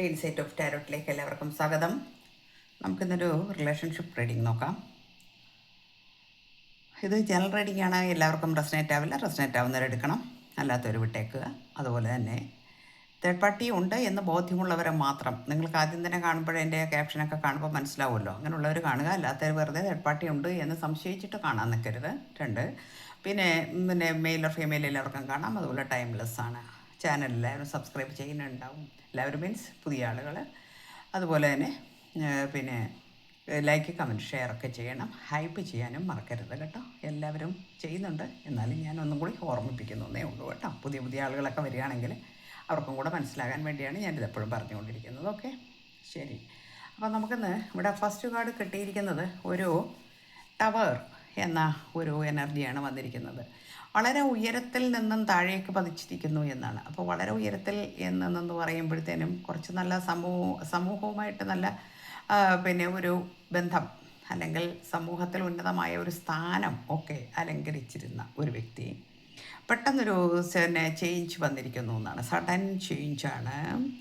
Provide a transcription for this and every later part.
Shri insight of ടാരോട്ടിലേക്ക് എല്ലാവർക്കും സ്വാഗതം. നമുക്കിന്നൊരു റിലേഷൻഷിപ്പ് റീഡിങ് നോക്കാം. ഇത് ജനറൽ റീഡിംഗ് ആണ്. എല്ലാവർക്കും റെസനേറ്റ് ആവില്ല. റെസനേറ്റ് ആവുന്നവരെടുക്കണം, അല്ലാത്തവർ വിട്ടേക്കുക. അതുപോലെ തന്നെ തേർഡ് പാർട്ടി ഉണ്ട് എന്ന് ബോധ്യമുള്ളവരെ മാത്രം, നിങ്ങൾക്ക് ആദ്യം തന്നെ കാണുമ്പോഴേ എൻ്റെ ക്യാപ്ഷനൊക്കെ കാണുമ്പോൾ മനസ്സിലാവുമല്ലോ, അങ്ങനെയുള്ളവർ കാണുക. അല്ലാത്തവർ വെറുതെ തേർഡ് പാർട്ടി ഉണ്ട് എന്ന് സംശയിച്ചിട്ട് കാണാൻ നിൽക്കരുത്. പിന്നെ മെയിൽ ഓർ ഫീമെയിൽ എല്ലാവർക്കും കാണാം. അതുപോലെ ടൈംലെസ് ആണ്. ചാനൽ എല്ലാവരും സബ്സ്ക്രൈബ് ചെയ്യുന്നുണ്ടാവും. എല്ലാവരും മീൻസ് പുതിയ ആളുകൾ. അതുപോലെ തന്നെ പിന്നെ ലൈക്ക്, കമൻറ്റ്, ഷെയറൊക്കെ ചെയ്യണം. ഹൈപ്പ് ചെയ്യാനും മറക്കരുത് കേട്ടോ. എല്ലാവരും ചെയ്യുന്നുണ്ട്, എന്നാലും ഞാൻ ഒന്നും കൂടി ഓർമ്മിപ്പിക്കുന്നേ ഉള്ളൂ കേട്ടോ. പുതിയ ആളുകളൊക്കെ വരികയാണെങ്കിൽ അവർക്കും കൂടെ മനസ്സിലാകാൻ വേണ്ടിയാണ് ഞാനിത് എപ്പോഴും പറഞ്ഞുകൊണ്ടിരിക്കുന്നത്. ഓക്കെ, ശരി. അപ്പോൾ നമുക്കിന്ന് ഇവിടെ ഫസ്റ്റ് കാർഡ് കിട്ടിയിരിക്കുന്നത് ഒരു ടവർ എന്ന ഒരു എനർജിയാണ് വന്നിരിക്കുന്നത്. വളരെ ഉയരത്തിൽ നിന്നും താഴേക്ക് പതിച്ചിരിക്കുന്നു എന്നാണ്. അപ്പോൾ വളരെ ഉയരത്തിൽ എന്നെന്ന് പറയുമ്പോഴത്തേനും കുറച്ച് നല്ല സമൂഹവുമായിട്ട് നല്ല ഒരു ബന്ധം അല്ലെങ്കിൽ സമൂഹത്തിൽ ഉന്നതമായ ഒരു സ്ഥാനം ഒക്കെ അലങ്കരിച്ചിരുന്ന ഒരു വ്യക്തി പെട്ടെന്നൊരു ചേഞ്ച് വന്നിരിക്കുന്നു എന്നാണ്. സഡൻ ചേഞ്ചാണ്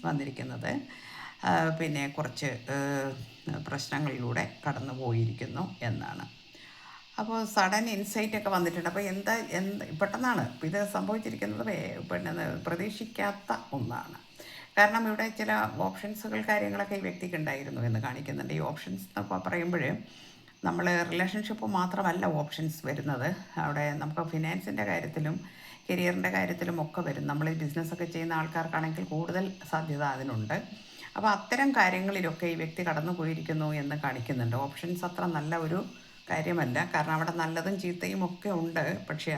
വന്നിരിക്കുന്നത്. കുറച്ച് പ്രശ്നങ്ങളിലൂടെ കടന്നു പോയിരിക്കുന്നു എന്നാണ്. അപ്പോൾ സഡൻ ഇൻസൈറ്റൊക്കെ വന്നിട്ടുണ്ട്. അപ്പോൾ പെട്ടെന്നാണ് ഇത് സംഭവിച്ചിരിക്കുന്നത്. പ്രതീക്ഷിക്കാത്ത ഒന്നാണ്. കാരണം ഇവിടെ ചില ഓപ്ഷൻസുകൾ കാര്യങ്ങളൊക്കെ ഈ വ്യക്തിക്ക് ഉണ്ടായിരുന്നു എന്ന് കാണിക്കുന്നുണ്ട്. ഈ ഓപ്ഷൻസ് എന്നൊക്കെ പറയുമ്പോൾ നമ്മൾ റിലേഷൻഷിപ്പ് മാത്രമല്ല ഓപ്ഷൻസ് വരുന്നത്. അവിടെ നമുക്ക് ഫിനാൻസിൻ്റെ കാര്യത്തിലും കരിയറിൻ്റെ കാര്യത്തിലും ഒക്കെ വരും. നമ്മൾ ഈ ബിസിനസ്സൊക്കെ ചെയ്യുന്ന ആൾക്കാർക്കാണെങ്കിൽ കൂടുതൽ സാധ്യത അതിനുണ്ട്. അപ്പോൾ അത്തരം കാര്യങ്ങളിലൊക്കെ ഈ വ്യക്തി കടന്നു പോയിരിക്കുന്നു എന്ന് കാണിക്കുന്നുണ്ട്. ഓപ്ഷൻസ് അത്ര നല്ല ഒരു കാര്യമല്ല. കാരണം അവിടെ നല്ലതും ചീത്തയും ഒക്കെ ഉണ്ട്. പക്ഷേ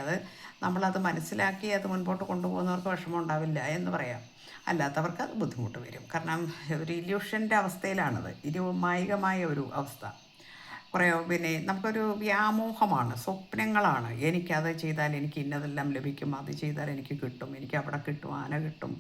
നമ്മളത് മനസ്സിലാക്കി അത് മുൻപോട്ട് കൊണ്ടുപോകുന്നവർക്ക് വിഷമം ഉണ്ടാവില്ല എന്ന് പറയാം. അല്ലാത്തവർക്ക് അത് ബുദ്ധിമുട്ട് വരും. കാരണം ഒരു ഇല്യൂഷൻ്റെ അവസ്ഥയിലാണത്. മായികമായ ഒരു അവസ്ഥ. കുറേ നമുക്കൊരു വ്യാമോഹമാണ്, സ്വപ്നങ്ങളാണ്. എനിക്കത് ചെയ്താൽ എനിക്ക് ഇന്നതെല്ലാം ലഭിക്കും, അത് ചെയ്താൽ എനിക്ക് കിട്ടും, എനിക്ക് അവിടെ കിട്ടും, ആന കിട്ടും.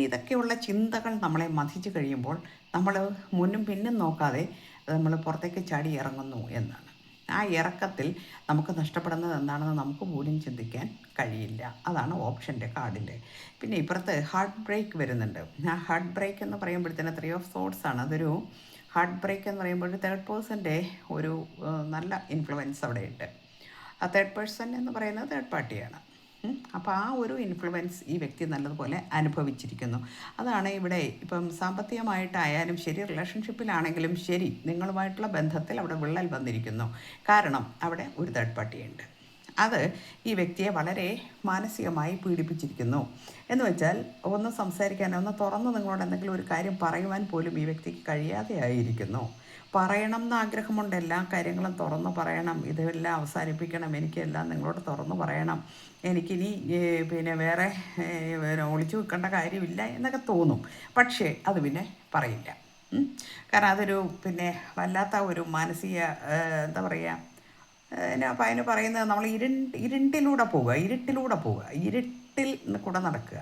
ഇതൊക്കെയുള്ള ചിന്തകൾ നമ്മളെ മതിച്ചു കഴിയുമ്പോൾ നമ്മൾ മുന്നും പിന്നും നോക്കാതെ നമ്മൾ പുറത്തേക്ക് ചാടി ഇറങ്ങുന്നു എന്നാണ്. ആ ഇറക്കത്തിൽ നമുക്ക് നഷ്ടപ്പെടുന്നത് എന്താണെന്ന് നമുക്ക് പോലും ചിന്തിക്കാൻ കഴിയില്ല. അതാണ് ഓപ്ഷൻ്റെ കാർഡിൻ്റെ. പിന്നെ ഇപ്പുറത്ത് ഹാർട്ട് ബ്രേക്ക് വരുന്നുണ്ട്. ആ ഹാർട്ട് ബ്രേക്ക് എന്ന് പറയുമ്പോഴത്തേന് 3 ഓഫ് സോർഡ്സ് ആണ്. അതൊരു ഹാർട്ട് ബ്രേക്ക് എന്ന് പറയുമ്പോൾ തേർഡ് പേഴ്സൻ്റെ ഒരു നല്ല ഇൻഫ്ലുവൻസ് അവിടെയുണ്ട്. ആ തേർഡ് പേഴ്സൺ എന്ന് പറയുന്നത് തേർഡ് പാർട്ടിയാണ്. അപ്പോൾ ആ ഒരു ഇൻഫ്ലുവൻസ് ഈ വ്യക്തി നല്ലതുപോലെ അനുഭവിച്ചിരിക്കുന്നു. അതാണ് ഇവിടെ ഇപ്പം സാമ്പത്തികമായിട്ടായാലും ശരി, റിലേഷൻഷിപ്പിലാണെങ്കിലും ശരി, നിങ്ങളുമായിട്ടുള്ള ബന്ധത്തിൽ അവിടെ വിള്ളൽ വന്നിരിക്കുന്നു. കാരണം അവിടെ ഒരു തേർഡ് പാർട്ടിയുണ്ട്. അത് ഈ വ്യക്തിയെ വളരെ മാനസികമായി പീഡിപ്പിച്ചിരിക്കുന്നു. എന്ന് വെച്ചാൽ ഒന്ന് സംസാരിക്കാനോ ഒന്ന് തുറന്ന് നിങ്ങളോട് എന്തെങ്കിലും ഒരു കാര്യം പറയുവാൻ പോലും ഈ വ്യക്തിക്ക് കഴിയാതെ ആയിരിക്കുന്നു. പറയണം എന്ന് ആഗ്രഹമുണ്ട്, എല്ലാ കാര്യങ്ങളും തുറന്ന് പറയണം, ഇതെല്ലാം അവസാനിപ്പിക്കണം, എനിക്കെല്ലാം നിങ്ങളോട് തുറന്ന് പറയണം, എനിക്കിനി വേറെ ഒളിച്ചു വെക്കേണ്ട കാര്യമില്ല എന്നൊക്കെ തോന്നും. പക്ഷേ അത് പറയില്ല. കാരണം അതൊരു വല്ലാത്ത ഒരു മാനസിക എന്താ പറയുക, അപ്പോൾ അതിന് പറയുന്നത് നമ്മൾ ഇരുട്ടിലൂടെ പോവുക, ഇരുട്ടിൽ കൂടെ നടക്കുക,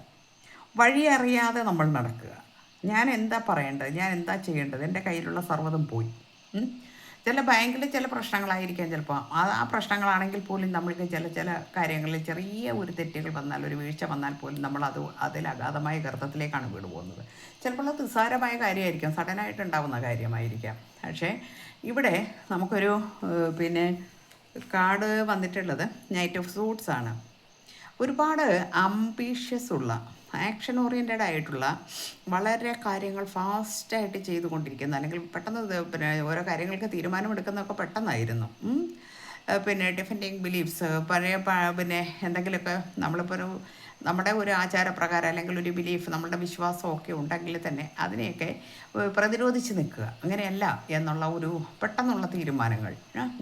വഴി അറിയാതെ നമ്മൾ നടക്കുക. ഞാൻ എന്താ പറയേണ്ടത്, ഞാൻ എന്താ ചെയ്യേണ്ടത്, എൻ്റെ കയ്യിലുള്ള സർവ്വതും പോയി. ചില ബാങ്കിൽ ചില പ്രശ്നങ്ങളായിരിക്കാം ചിലപ്പോൾ. ആ പ്രശ്നങ്ങളാണെങ്കിൽ പോലും നമ്മൾക്ക് ചില കാര്യങ്ങളിൽ ചെറിയ ഒരു തെറ്റുകൾ വന്നാൽ, ഒരു വീഴ്ച വന്നാൽ പോലും അതിൽ അഗാധമായ ഗർത്തത്തിലേക്കാണ് വീട് പോകുന്നത്. ചിലപ്പോൾ അത് നിസ്സാരമായ കാര്യമായിരിക്കാം, സഡനായിട്ട് ഉണ്ടാകുന്ന കാര്യമായിരിക്കാം. പക്ഷേ ഇവിടെ നമുക്കൊരു കാർഡ് വന്നിട്ടുള്ളത് നൈറ്റ് ഓഫ് സൂട്ട്സ് ആണ്. ഒരുപാട് അംബീഷ്യസ് ഉള്ള, ആക്ഷൻ ഓറിയൻറ്റഡ് ആയിട്ടുള്ള, വളരെ കാര്യങ്ങൾ ഫാസ്റ്റായിട്ട് ചെയ്തുകൊണ്ടിരിക്കുന്ന, അല്ലെങ്കിൽ പെട്ടെന്ന് ഓരോ കാര്യങ്ങൾക്ക് തീരുമാനമെടുക്കുന്നതൊക്കെ പെട്ടെന്നായിരുന്നു. ഡിഫെൻഡിങ് ബിലീഫ്സ്, പഴയ എന്തെങ്കിലുമൊക്കെ നമ്മളിപ്പോൾ നമ്മുടെ ഒരു ആചാരപ്രകാരം അല്ലെങ്കിൽ ഒരു ബിലീഫ്, നമ്മളുടെ വിശ്വാസമൊക്കെ ഉണ്ടെങ്കിൽ തന്നെ അതിനെയൊക്കെ പ്രതിരോധിച്ച് നിൽക്കുക, അങ്ങനെയല്ല എന്നുള്ള ഒരു പെട്ടെന്നുള്ള തീരുമാനങ്ങൾ,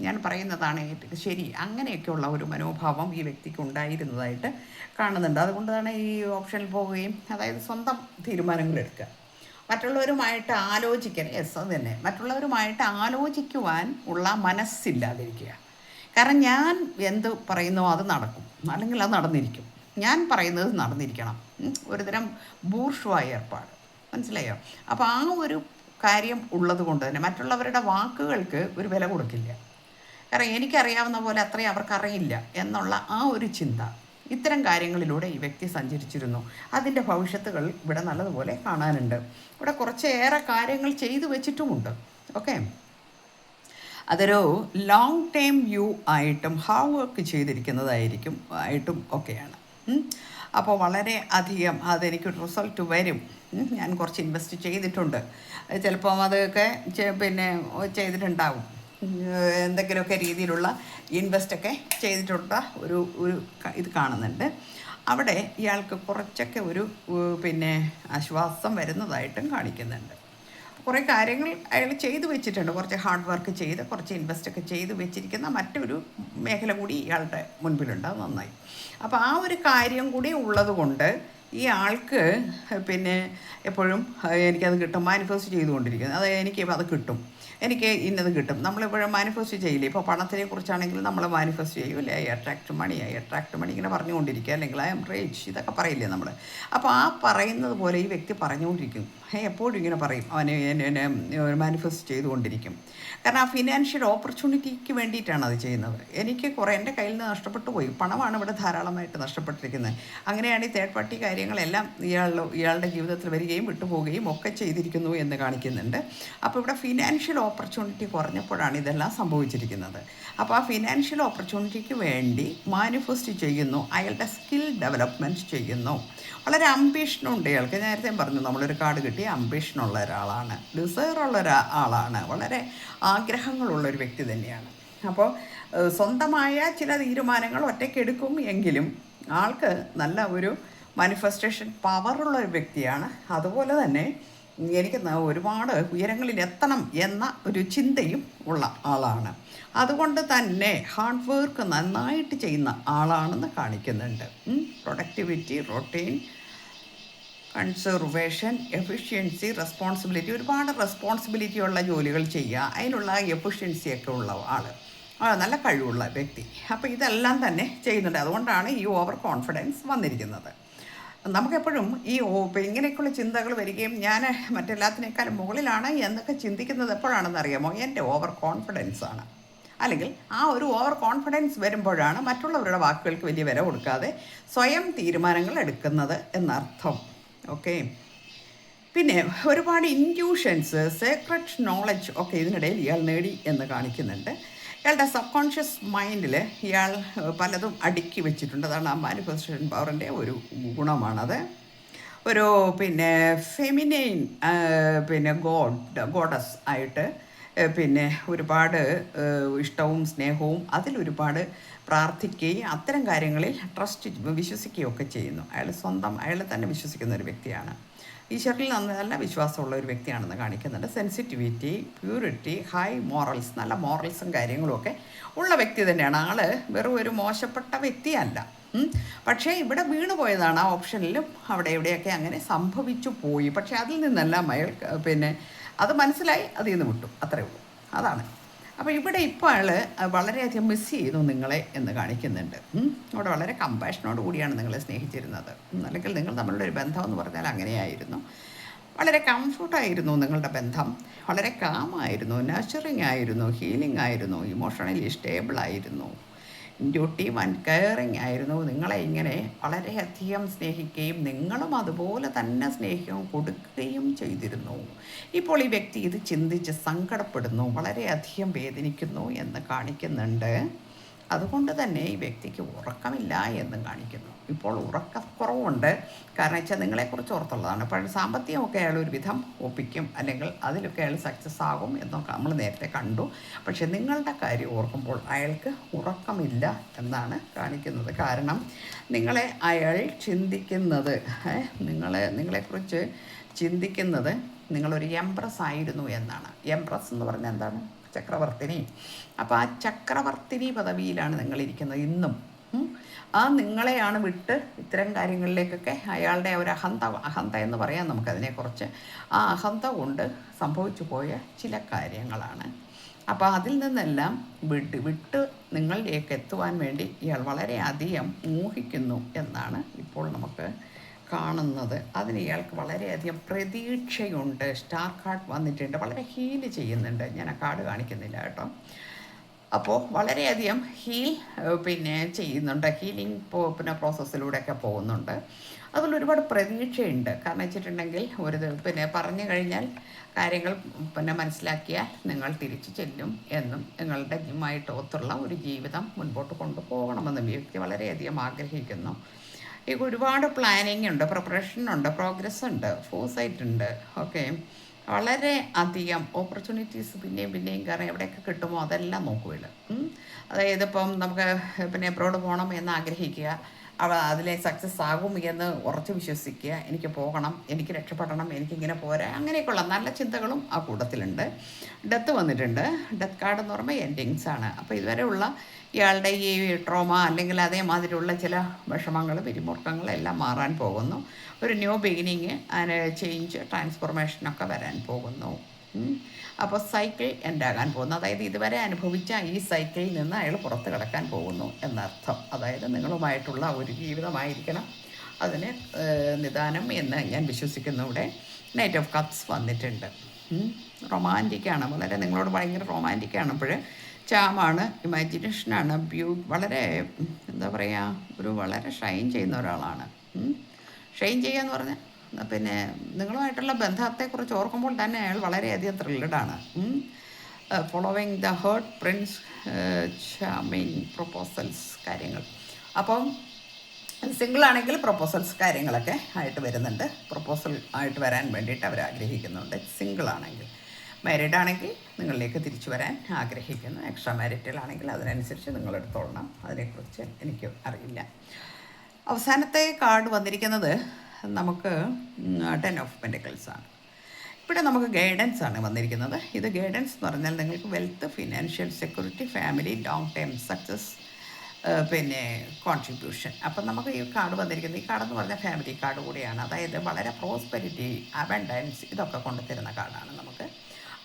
ഞാൻ പറയുന്നതാണ് ശരി, അങ്ങനെയൊക്കെയുള്ള ഒരു മനോഭാവം ഈ വ്യക്തിക്ക് ഉണ്ടായിരുന്നതായിട്ട് കാണുന്നുണ്ട്. അതുകൊണ്ടാണ് ഈ ഓപ്ഷനിൽ പോവുകയും, അതായത് സ്വന്തം തീരുമാനങ്ങൾ എടുക്കുക, മറ്റുള്ളവരുമായിട്ട് ആലോചിക്കാൻ, അത് തന്നെ, മറ്റുള്ളവരുമായിട്ട് ആലോചിക്കുവാൻ ഉള്ള മനസ്സില്ലാതിരിക്കുക. കാരണം ഞാൻ എന്ത് പറയുന്നോ അത് നടക്കും, അല്ലെങ്കിൽ അത് നടന്നിരിക്കും, ഞാൻ പറയുന്നത് നടന്നിരിക്കണം. ഒരുതരം ബൂർഷ്വായ ഏർപ്പാട്, മനസ്സിലായോ? അപ്പോൾ ആ ഒരു കാര്യം ഉള്ളത് കൊണ്ട് തന്നെ മറ്റുള്ളവരുടെ വാക്കുകൾക്ക് ഒരു വില കൊടുക്കില്ല. കാരണം എനിക്കറിയാവുന്ന പോലെ അത്രയും അവർക്കറിയില്ല എന്നുള്ള ആ ഒരു ചിന്ത, ഇത്തരം കാര്യങ്ങളിലൂടെ ഈ വ്യക്തി സഞ്ചരിച്ചിരുന്നു. അതിൻ്റെ ഭവിഷ്യത്തുകൾ ഇവിടെ നല്ലതുപോലെ കാണാനുണ്ട്. ഇവിടെ കുറച്ചേറെ കാര്യങ്ങൾ ചെയ്തു വെച്ചിട്ടുമുണ്ട്. ഓക്കെ, അതൊരു ലോങ് ടൈം വ്യൂ ആയിട്ടും ഹാർഡ് വർക്ക് ചെയ്തിരിക്കുന്നതായിരിക്കും ആയിട്ടും ഒക്കെയാണ്. അപ്പോൾ വളരെ അധികം അതെനിക്ക് റിസൾട്ട് വരും. ഞാൻ കുറച്ച് ഇൻവെസ്റ്റ് ചെയ്തിട്ടുണ്ട്. ചിലപ്പോൾ അതൊക്കെ പിന്നെ ചെയ്തിട്ടുണ്ടാവും. എന്തെങ്കിലുമൊക്കെ രീതിയിലുള്ള ഇൻവെസ്റ്റൊക്കെ ചെയ്തിട്ടുള്ള ഒരു ഇത് കാണുന്നുണ്ട്. അവിടെ ഇയാൾക്ക് കുറച്ചൊക്കെ ഒരു പിന്നെ ആശ്വാസം വരുന്നതായിട്ടും കാണിക്കുന്നുണ്ട്. കുറേ കാര്യങ്ങൾ അയാൾ ചെയ്തു വെച്ചിട്ടുണ്ട്. കുറച്ച് ഹാർഡ് വർക്ക് ചെയ്ത് കുറച്ച് ഇൻവെസ്റ്റൊക്കെ ചെയ്ത് വെച്ചിരിക്കുന്ന മറ്റൊരു മേഖല കൂടി ഇയാളുടെ മുൻപിലുണ്ട്. അത് നന്നായി. അപ്പോൾ ആ ഒരു കാര്യം കൂടി ഉള്ളത് കൊണ്ട് ഈ ആൾക്ക് പിന്നെ എപ്പോഴും എനിക്കത് കിട്ടും, മാനിഫെസ്റ്റ് ചെയ്തുകൊണ്ടിരിക്കുന്നത്. അത് എനിക്ക് അത് കിട്ടും, എനിക്ക് ഇന്നത് കിട്ടും. നമ്മളിപ്പോഴും മാനിഫെസ്റ്റ് ചെയ്യില്ലേ? ഇപ്പോൾ പണത്തിനെ കുറിച്ചാണെങ്കിൽ നമ്മൾ മാനിഫെസ്റ്റ് ചെയ്യും അല്ലേ? ഐ അട്രാക്ട് മണി ഇങ്ങനെ പറഞ്ഞുകൊണ്ടിരിക്കുക, അല്ലെങ്കിൽ ഐ എം റിച്ച്, ഇതൊക്കെ പറയില്ലേ നമ്മൾ? അപ്പോൾ ആ പറയുന്നത് പോലെ ഈ വ്യക്തി പറഞ്ഞുകൊണ്ടിരിക്കും. എപ്പോഴും ഇങ്ങനെ പറയും, അവനെ മാനിഫെസ്റ്റ് ചെയ്തുകൊണ്ടിരിക്കും. കാരണം ആ ഫിനാൻഷ്യൽ ഓപ്പർച്യൂണിറ്റിക്ക് വേണ്ടിയിട്ടാണ് അത് ചെയ്യുന്നത്. എനിക്ക് കുറേ എൻ്റെ കയ്യിൽ നിന്ന് നഷ്ടപ്പെട്ടു പോയി, പണമാണ് ഇവിടെ ധാരാളമായിട്ട് നഷ്ടപ്പെട്ടിരിക്കുന്നത്. അങ്ങനെയാണ് ഈ തേർഡ് പാർട്ടി കാര്യങ്ങളെല്ലാം ഇയാളുടെ ജീവിതത്തിൽ വരികയും വിട്ടുപോവുകയും ഒക്കെ ചെയ്തിരിക്കുന്നു എന്ന് കാണിക്കുന്നുണ്ട്. അപ്പോൾ ഇവിടെ ഫിനാൻഷ്യൽ ഓപ്പർച്യൂണിറ്റി കുറഞ്ഞപ്പോഴാണ് ഇതെല്ലാം സംഭവിച്ചിരിക്കുന്നത്. അപ്പോൾ ആ ഫിനാൻഷ്യൽ ഓപ്പർച്യൂണിറ്റിക്ക് വേണ്ടി മാനിഫെസ്റ്റ് ചെയ്യുന്നു, അയാളുടെ സ്കിൽ ഡെവലപ്മെൻറ്റ് ചെയ്യുന്നു. വളരെ അംബീഷനുണ്ട് ഇയാൾക്ക്. നേരത്തെ പറഞ്ഞു, നമ്മളൊരു കാർഡ് കിട്ടി, അംബീഷനുള്ള ഒരാളാണ്, ഡിസയറുള്ള ഒരാളാണ്, വളരെ ആഗ്രഹങ്ങളുള്ളൊരു വ്യക്തി തന്നെയാണ്. അപ്പോൾ സ്വന്തമായ ചില തീരുമാനങ്ങൾ ഒറ്റയ്ക്ക് എടുക്കും എങ്കിലും ആൾക്ക് നല്ല ഒരു മാനിഫെസ്റ്റേഷൻ പവറുള്ള ഒരു വ്യക്തിയാണ്. അതുപോലെ തന്നെ എനിക്ക് ഒരുപാട് ഉയരങ്ങളിൽ എത്തണം എന്ന ഒരു ചിന്തയും ഉള്ള ആളാണ്. അതുകൊണ്ട് തന്നെ ഹാർഡ് വർക്ക് നന്നായിട്ട് ചെയ്യുന്ന ആളാണെന്ന് കാണിക്കുന്നുണ്ട്. Productivity, routine, conservation, efficiency, responsibility, ഒരുപാട് റെസ്പോൺസിബിലിറ്റി ഉള്ള ജോലികൾ ചെയ്യുക, അതിനുള്ള എഫിഷ്യൻസിയൊക്കെ ഉള്ള ആൾ, നല്ല കഴിവുള്ള വ്യക്തി. അപ്പോൾ ഇതെല്ലാം തന്നെ ചെയ്യുന്നുണ്ട്. അതുകൊണ്ടാണ് ഈ ഓവർ കോൺഫിഡൻസ് വന്നിരിക്കുന്നത്. നമുക്കെപ്പോഴും ഈ ഇങ്ങനെയൊക്കെയുള്ള ചിന്തകൾ വരികയും ഞാൻ മറ്റെല്ലാത്തിനേക്കാളും മുകളിലാണ് എന്നൊക്കെ ചിന്തിക്കുന്നത് എപ്പോഴാണെന്ന് അറിയാമോ? എൻ്റെ ഓവർ കോൺഫിഡൻസ് ആണ്. അല്ലെങ്കിൽ ആ ഒരു ഓവർ കോൺഫിഡൻസ് വരുമ്പോഴാണ് മറ്റുള്ളവരുടെ വാക്കുകൾക്ക് വലിയ വില കൊടുക്കാതെ സ്വയം തീരുമാനങ്ങൾ എടുക്കുന്നത് എന്നർത്ഥം. ഓക്കെ, പിന്നെ ഒരുപാട് ഇൻറ്റ്യൂഷൻസ്, സീക്രട്ട് നോളജ് ഒക്കെ ഇതിനിടയിൽ ഇയാൾ നേടി എന്ന് കാണിക്കുന്നുണ്ട്. ഇയാളുടെ സബ് കോൺഷ്യസ് മൈൻഡിൽ ഇയാൾ പലതും അടുക്കി വെച്ചിട്ടുണ്ട്. അതാണ് ആ മാനിഫെസ്റ്റേഷൻ പവറിൻ്റെ ഒരു ഗുണമാണത്. ഒരു പിന്നെ ഫെമിനൈൻ പിന്നെ ഗോഡസ് ആയിട്ട് പിന്നെ ഒരുപാട് ഇഷ്ടവും സ്നേഹവും അതിലൊരുപാട് പ്രാർത്ഥിക്കുകയും അത്തരം കാര്യങ്ങളിൽ വിശ്വസിക്കുകയൊക്കെ ചെയ്യുന്നു. അയാൾ തന്നെ വിശ്വസിക്കുന്ന ഒരു വ്യക്തിയാണ്. ഈശ്വരനിൽ നല്ല വിശ്വാസമുള്ള ഒരു വ്യക്തിയാണെന്ന് കാണിക്കുന്നുണ്ട്. സെൻസിറ്റിവിറ്റി, പ്യൂരിറ്റി, ഹൈ മോറൽസ്, നല്ല മോറൽസും കാര്യങ്ങളുമൊക്കെ ഉള്ള വ്യക്തി തന്നെയാണ്. ആൾ വെറും ഒരു മോശപ്പെട്ട വ്യക്തിയല്ല. പക്ഷേ ഇവിടെ വീണു പോയതാണ്. ആ ഓപ്ഷനിലും അവിടെ എവിടെയൊക്കെ അങ്ങനെ സംഭവിച്ചു പോയി. പക്ഷേ അതിൽ നിന്നെല്ലാം അയാൾ പിന്നെ അത് മനസ്സിലായി, അതിൽ നിന്ന് വിട്ടു, അത്രയേ ഉള്ളൂ. അതാണ്. അപ്പോൾ ഇവിടെ ഇപ്പോൾ അയാൾ വളരെയധികം മിസ് ചെയ്യുന്നു നിങ്ങളെ എന്ന് കാണിക്കുന്നുണ്ട്. അവിടെ വളരെ കമ്പാഷനോട് കൂടിയാണ് നിങ്ങളെ സ്നേഹിച്ചിരുന്നത്. അല്ലെങ്കിൽ നിങ്ങൾ തമ്മിലുള്ള ഒരു ബന്ധം എന്ന് പറഞ്ഞാൽ അങ്ങനെയായിരുന്നു. വളരെ കംഫർട്ടായിരുന്നു നിങ്ങളുടെ ബന്ധം, വളരെ കാമായിരുന്നു, നർച്ചറിങ് ആയിരുന്നു, ഹീലിംഗ് ആയിരുന്നു, ഇമോഷണലി സ്റ്റേബിളായിരുന്നു, ഇൻഡ്യൂട്ടീവ് ആൻഡ് കെയറിങ് ആയിരുന്നു. നിങ്ങളെ ഇങ്ങനെ വളരെയധികം സ്നേഹിക്കുകയും നിങ്ങളും അതുപോലെ തന്നെ സ്നേഹവും കൊടുക്കുകയും ചെയ്തിരുന്നു. ഇപ്പോൾ ഈ വ്യക്തി ഇത് ചിന്തിച്ച് സങ്കടപ്പെടുന്നു, വളരെയധികം വേദനിക്കുന്നു എന്ന് കാണിക്കുന്നുണ്ട്. അതുകൊണ്ട് തന്നെ ഈ വ്യക്തിക്ക് ഉറക്കമില്ല എന്നും കാണിക്കുന്നു. ഇപ്പോൾ ഉറക്കക്കുറവുണ്ട്. കാരണം വെച്ചാൽ നിങ്ങളെക്കുറിച്ച് ഓർത്തുള്ളതാണ്. അപ്പോൾ സാമ്പത്തികമൊക്കെ അയാൾ ഒരു വിധം ഒപ്പിക്കും, അല്ലെങ്കിൽ അതിലൊക്കെ അയാൾ സക്സസ് ആകും എന്നൊക്കെ നമ്മൾ നേരത്തെ കണ്ടു. പക്ഷേ നിങ്ങളുടെ കാര്യം ഓർക്കുമ്പോൾ അയാൾക്ക് ഉറക്കമില്ല എന്നാണ് കാണിക്കുന്നത്. കാരണം നിങ്ങളെ അയാൾ ചിന്തിക്കുന്നത്, നിങ്ങളെക്കുറിച്ച് ചിന്തിക്കുന്നത് നിങ്ങളൊരു എംപ്രസ് ആയിരുന്നു എന്നാണ്. എംപ്രസ് എന്ന് പറഞ്ഞാൽ എന്താണ്? ചക്രവർത്തിനി. അപ്പോൾ ആ ചക്രവർത്തിനി പദവിയിലാണ് നിങ്ങളിരിക്കുന്നത് ഇന്നും. ആ നിങ്ങളെയാണ് വിട്ട് ഇത്തരം കാര്യങ്ങളിലേക്കൊക്കെ അയാളുടെ ഒരു അഹന്ത എന്ന് പറയാം നമുക്കതിനെക്കുറിച്ച്. ആ അഹന്ത കൊണ്ട് സംഭവിച്ചു പോയ ചില കാര്യങ്ങളാണ്. അപ്പോൾ അതിൽ നിന്നെല്ലാം വിട്ട് നിങ്ങളിലേക്ക് എത്തുവാൻ വേണ്ടി ഇയാൾ വളരെയധികം മോഹിക്കുന്നു എന്നാണ് ഇപ്പോൾ നമുക്ക് കാണുന്നത്. അതിന് ഇയാൾക്ക് വളരെയധികം പ്രതീക്ഷയുണ്ട്. സ്റ്റാർ കാർഡ് വന്നിട്ടുണ്ട്, വളരെ ഹീല് ചെയ്യുന്നുണ്ട്. ഞാൻ ആ കാർഡ് കാണിക്കുന്നില്ല കേട്ടോ. അപ്പോൾ വളരെയധികം പിന്നെ ചെയ്യുന്നുണ്ട്, ഹീലിംഗ് പിന്നെ പ്രോസസ്സിലൂടെയൊക്കെ പോകുന്നുണ്ട്. അതുപോലെ ഒരുപാട് പ്രതീക്ഷയുണ്ട്. കാരണം വെച്ചിട്ടുണ്ടെങ്കിൽ പിന്നെ പറഞ്ഞു കഴിഞ്ഞാൽ കാര്യങ്ങൾ പിന്നെ മനസ്സിലാക്കിയാൽ നിങ്ങൾ തിരിച്ചു ചെല്ലും എന്നും നിങ്ങളുടെ ഒത്തുള്ള ഒരു ജീവിതം മുൻപോട്ട് കൊണ്ടുപോകണമെന്നും ഈ വ്യക്തി വളരെയധികം ആഗ്രഹിക്കുന്നു. ഈ ഒരുപാട് പ്ലാനിങ് ഉണ്ട്, പ്രിപ്പറേഷൻ ഉണ്ട്, പ്രോഗ്രസ് ഉണ്ട്, ഫോഴ്സൈറ്റ് ഉണ്ട്. ഓക്കെ, വളരെ അധികം ഓപ്പർച്യൂണിറ്റീസ് പിന്നെയും പിന്നെയും കാരണം എവിടെയൊക്കെ കിട്ടുമോ അതെല്ലാം നോക്കുകയുള്ളു. അതായത് ഇപ്പം നമുക്ക് പിന്നെ എബ്രോഡ് പോകണം എന്ന് ആഗ്രഹിക്കുക, അതിലെ സക്സസ് ആകും എന്ന് ഉറച്ചു വിശ്വസിക്കുക, എനിക്ക് പോകണം, എനിക്ക് രക്ഷപ്പെടണം, എനിക്കിങ്ങനെ പോരാ, അങ്ങനെയൊക്കെയുള്ള നല്ല ചിന്തകളും ആ കൂട്ടത്തിലുണ്ട്. ഡെത്ത് വന്നിട്ടുണ്ട്. ഡെത്ത് കാർഡ് എന്ന് പറയുമ്പോൾ എൻഡിങ്സ് ആണ്. അപ്പോൾ ഇതുവരെയുള്ള ഇയാളുടെ ഈ ട്രോമ അല്ലെങ്കിൽ അതേമാതിരിയുള്ള ചില വിഷമങ്ങൾ, പിരിമുറുക്കങ്ങൾ എല്ലാം മാറാൻ പോകുന്നു. ഒരു ന്യൂ ബിഗിനിങ്, അതിന് ചേഞ്ച്, ട്രാൻസ്ഫോർമേഷനൊക്കെ വരാൻ പോകുന്നു. അപ്പോൾ സൈക്കിൾ എൻഡാകാൻ പോകുന്നു. അതായത് ഇതുവരെ അനുഭവിച്ച ഈ സൈക്കിളിൽ നിന്ന് അയാൾ പുറത്ത് കിടക്കാൻ പോകുന്നു എന്നർത്ഥം. അതായത് നിങ്ങളുമായിട്ടുള്ള ഒരു ജീവിതമായിരിക്കണം അതിന് നിദാനം എന്ന് ഞാൻ വിശ്വസിക്കുന്നു. ഇവിടെ നൈറ്റ് ഓഫ് കപ്സ് വന്നിട്ടുണ്ട്. റൊമാൻറ്റിക്കാണ്, വളരെ നിങ്ങളോട് ഭയങ്കര റൊമാൻറ്റിക്കാണ്. അപ്പോൾ ചാമാണ്, ഇമാജിനേഷനാണ്, വളരെ എന്താ പറയുക, ഒരു വളരെ ഷൈൻ ചെയ്യുന്ന ഒരാളാണ്. ഷൈൻ ചെയ്യുക എന്ന് പറഞ്ഞാൽ പിന്നെ നിങ്ങളുമായിട്ടുള്ള ബന്ധത്തെക്കുറിച്ച് ഓർക്കുമ്പോൾ തന്നെ അയാൾ വളരെയധികം ത്രില്ലഡാണ്. Following the heart prince, charming proposals കാര്യങ്ങൾ. അപ്പം സിംഗിളാണെങ്കിൽ പ്രൊപ്പോസൽസ് കാര്യങ്ങളൊക്കെ ആയിട്ട് വരുന്നുണ്ട്. പ്രൊപ്പോസൽ ആയിട്ട് വരാൻ വേണ്ടിയിട്ട് അവർ ആഗ്രഹിക്കുന്നുണ്ട് സിംഗിളാണെങ്കിൽ. മാരീഡ് ആണെങ്കിൽ നിങ്ങളിലേക്ക് തിരിച്ചു വരാൻ ആഗ്രഹിക്കുന്നു. എക്സ്ട്രാ മാരിറ്റൽ ആണെങ്കിൽ അതിനനുസരിച്ച് നിങ്ങളെടുത്തോളണം. അതിനെക്കുറിച്ച് എനിക്ക് അറിയില്ല. അവസാനത്തെ കാർഡ് വന്നിരിക്കുന്നത് നമുക്ക് 10 ഓഫ് പെൻറ്റക്കിൾസ് ആണ്. ഇവിടെ നമുക്ക് ഗൈഡൻസ് ആണ് വന്നിരിക്കുന്നത്. ഇത് ഗൈഡൻസ് എന്ന് പറഞ്ഞാൽ നിങ്ങൾക്ക് wealth, financial security, family, long time success, പിന്നെ കോൺട്രിബ്യൂഷൻ. അപ്പം നമുക്ക് ഈ കാർഡ് വന്നിരിക്കുന്നത്, ഈ കാർഡെന്ന് പറഞ്ഞാൽ ഫാമിലി കാർഡ് കൂടിയാണ്. അതായത് വളരെ പ്രോസ്പെരിറ്റി, അബൻഡൻസ് ഇതൊക്കെ കൊണ്ടുതരുന്ന കാർഡാണ് നമുക്ക്.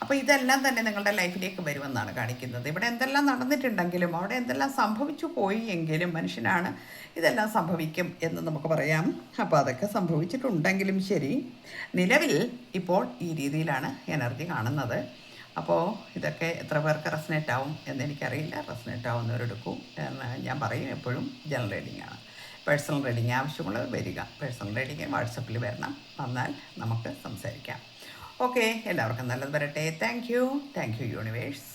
അപ്പോൾ ഇതെല്ലാം തന്നെ നിങ്ങളുടെ ലൈഫിലേക്ക് വരുമെന്നാണ് കാണിക്കുന്നത്. ഇവിടെ എന്തെല്ലാം നടന്നിട്ടുണ്ടെങ്കിലും അവിടെ എന്തെല്ലാം സംഭവിച്ചു പോയി എങ്കിലും മനുഷ്യനാണ്, ഇതെല്ലാം സംഭവിക്കും എന്ന് നമുക്ക് പറയാം. അപ്പോൾ അതൊക്കെ സംഭവിച്ചിട്ടുണ്ടെങ്കിലും ശരി, നിലവിൽ ഇപ്പോൾ ഈ രീതിയിലാണ് എനർജി കാണുന്നത്. അപ്പോൾ ഇതൊക്കെ എത്ര പേർക്ക് റെസനേറ്റ് ആവും എന്നെനിക്കറിയില്ല. റെസനേറ്റ് ആവുന്നവരെടുക്കും എന്ന് ഞാൻ പറയും. എപ്പോഴും ജനറൽ റീഡിംഗ് ആണ്. പേഴ്സണൽ റീഡിംഗ് ആവശ്യമുള്ളവർ വരിക. പേഴ്സണൽ റീഡിംഗ് വാട്സപ്പിൽ വരണം, വന്നാൽ നമുക്ക് സംസാരിക്കാം. ഓക്കെ, എല്ലാവർക്കും നല്ലത് വരട്ടെ. Thank you universe.